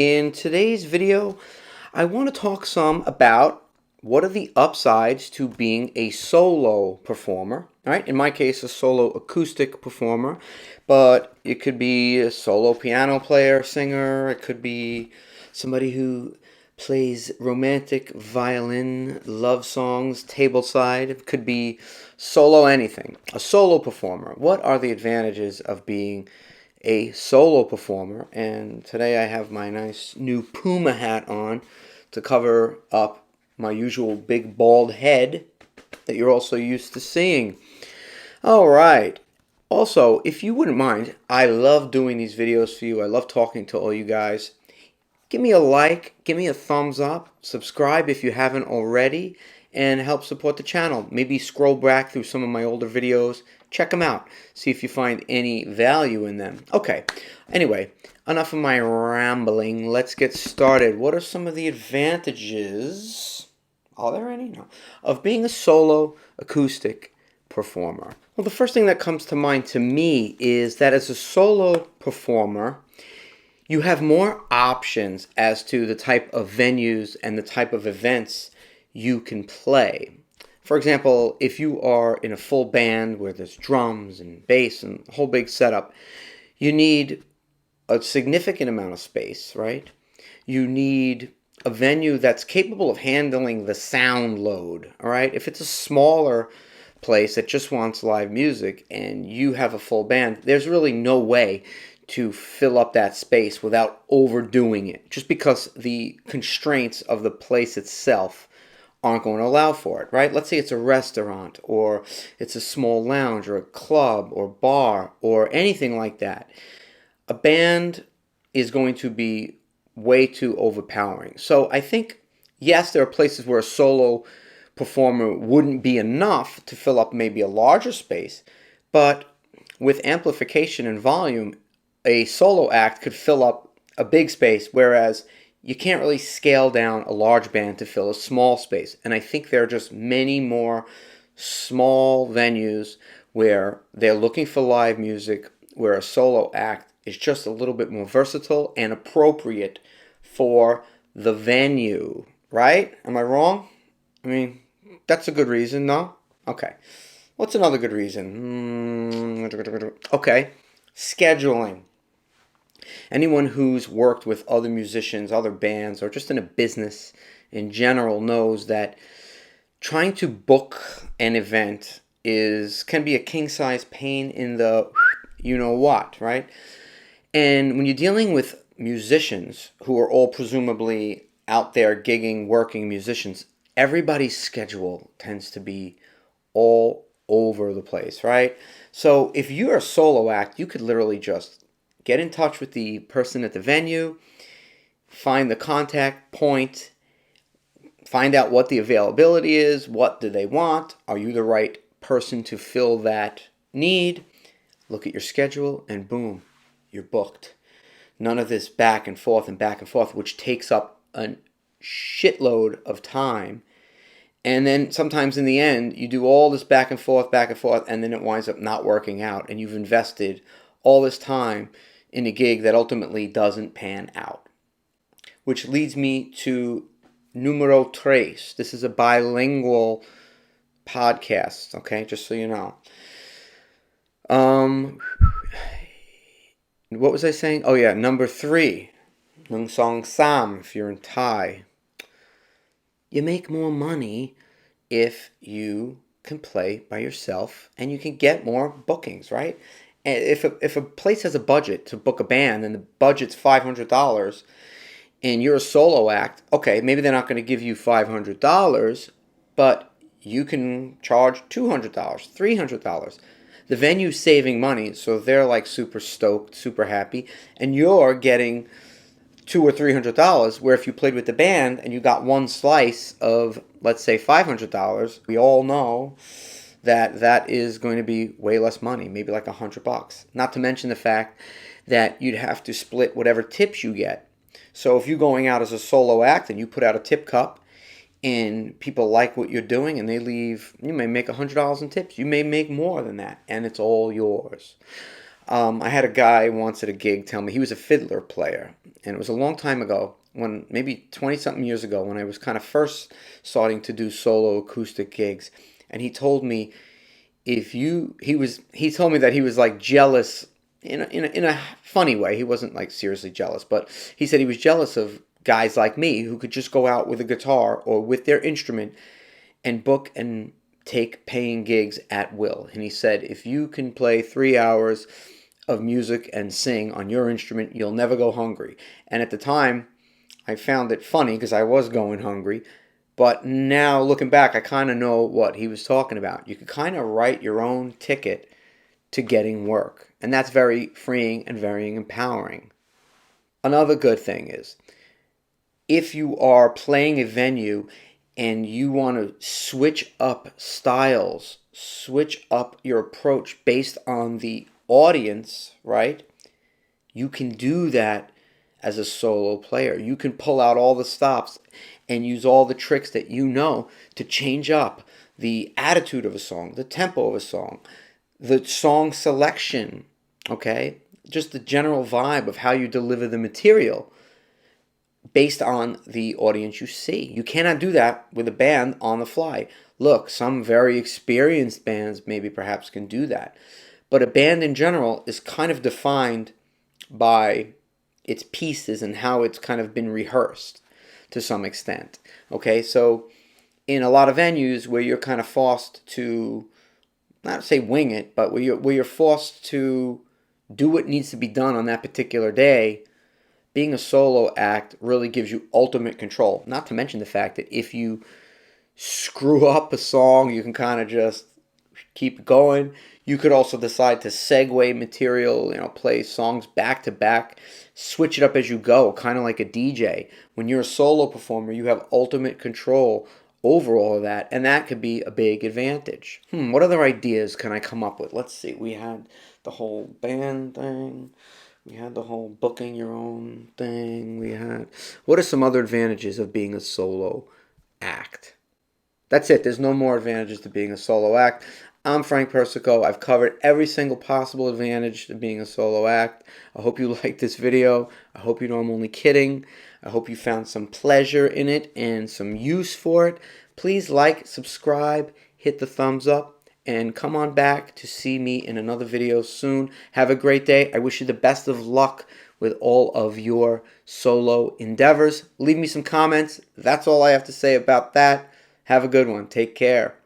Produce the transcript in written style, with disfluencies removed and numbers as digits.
In today's video, I want to talk some about what are the upsides to being a solo performer, right? In my case, a solo acoustic performer, but it could be a solo piano player, singer, it could be somebody who plays romantic violin, love songs, tableside, it could be solo anything. A solo performer. What are the advantages of being a solo performer? And today I have my nice new Puma hat on to cover up my usual big bald head that you're also used to seeing. All right. Also, if you wouldn't mind, I love doing these videos for you. I love talking to all you guys. Give me a like, give me a thumbs up, subscribe if you haven't already, and help support the channel. Maybe scroll back through some of my older videos, check them out, see if you find any value in them. Okay, anyway, enough of my rambling. Let's get started. What are some of the advantages, are there any? No, of being a solo acoustic performer? Well, the first thing that comes to mind to me is that as a solo performer, you have more options as to the type of venues and the type of events you can play. For example, if you are in a full band where there's drums and bass and a whole big setup, you need a significant amount of space, right? You need a venue that's capable of handling the sound load, all right? If it's a smaller place that just wants live music and you have a full band, there's really no way to fill up that space without overdoing it, just because the constraints of the place itself aren't going to allow for it, right? Let's say it's a restaurant or it's a small lounge or a club or bar or anything like that. A band is going to be way too overpowering. So I think, yes, there are places where a solo performer wouldn't be enough to fill up maybe a larger space, but with amplification and volume, a solo act could fill up a big space, whereas you can't really scale down a large band to fill a small space. And I think there are just many more small venues where they're looking for live music, where a solo act is just a little bit more versatile and appropriate for the venue, right? Am I wrong? I mean, that's a good reason, no? Okay. What's another good reason? Okay, scheduling. Anyone who's worked with other musicians, other bands, or just in a business in general knows that trying to book an event can be a king-size pain in the you-know-what, right? And when you're dealing with musicians who are all presumably out there gigging, working musicians, everybody's schedule tends to be all over the place, right? So if you're a solo act, you could literally just get in touch with the person at the venue, find the contact point, find out what the availability is, what do they want, are you the right person to fill that need, look at your schedule, and boom, you're booked. None of this back and forth, which takes up a shitload of time. And then sometimes in the end, you do all this back and forth, and then it winds up not working out. And you've invested all this time in a gig that ultimately doesn't pan out. Which leads me to numero tres. This is a bilingual podcast, okay? Just so you know. What was I saying? Oh yeah, number 3. Nung song sam, if you're in Thai. You make more money if you can play by yourself and you can get more bookings, right? And if a place has a budget to book a band and the budget's $500 and you're a solo act, okay, maybe they're not going to give you $500, but you can charge $200, $300. The venue's saving money, so they're like super stoked, super happy, and you're getting $200 or $300, where if you played with the band and you got one slice of, let's say, $500, we all know that that is going to be way less money, maybe like $100. Not to mention the fact that you'd have to split whatever tips you get. So if you're going out as a solo act and you put out a tip cup and people like what you're doing and they leave, you may make $100 in tips. You may make more than that, and it's all yours. I had a guy once at a gig tell me he was a fiddler player, and it was a long time ago, when maybe 20 something years ago, when I was kind of first starting to do solo acoustic gigs. And he told me, he told me that he was like jealous in a funny way. He wasn't like seriously jealous, but he said he was jealous of guys like me who could just go out with a guitar or with their instrument and book and take paying gigs at will. And he said, if you can play 3 hours of music and sing on your instrument, you'll never go hungry. And at the time, I found it funny because I was going hungry. But now looking back, I kind of know what he was talking about. You could kind of write your own ticket to getting work. And that's very freeing and very empowering. Another good thing is, if you are playing a venue and you want to switch up styles, switch up your approach based on the audience, right? You can do that as a solo player. You can pull out all the stops and use all the tricks that you know to change up the attitude of a song, the tempo of a song, the song selection, okay? Just the general vibe of how you deliver the material based on the audience you see. You cannot do that with a band on the fly. Look, some very experienced bands maybe perhaps can do that. But a band in general is kind of defined by its pieces and how it's kind of been rehearsed to some extent. Okay, so in a lot of venues where you're kind of forced to, not to say wing it, but where you're forced to do what needs to be done on that particular day, being a solo act really gives you ultimate control. Not to mention the fact that if you screw up a song, you can kind of just keep going. You could also decide to segue material, play songs back to back, switch it up as you go, kind of like a DJ. When you're a solo performer, you have ultimate control over all of that, and that could be a big advantage. What other ideas can I come up with? Let's see. We had the whole band thing. We had the whole booking your own thing. What are some other advantages of being a solo act? That's it. There's no more advantages to being a solo act. I'm Frank Persico. I've covered every single possible advantage to being a solo act. I hope you liked this video. I hope you know I'm only kidding. I hope you found some pleasure in it and some use for it. Please like, subscribe, hit the thumbs up, and come on back to see me in another video soon. Have a great day. I wish you the best of luck with all of your solo endeavors. Leave me some comments. That's all I have to say about that. Have a good one. Take care.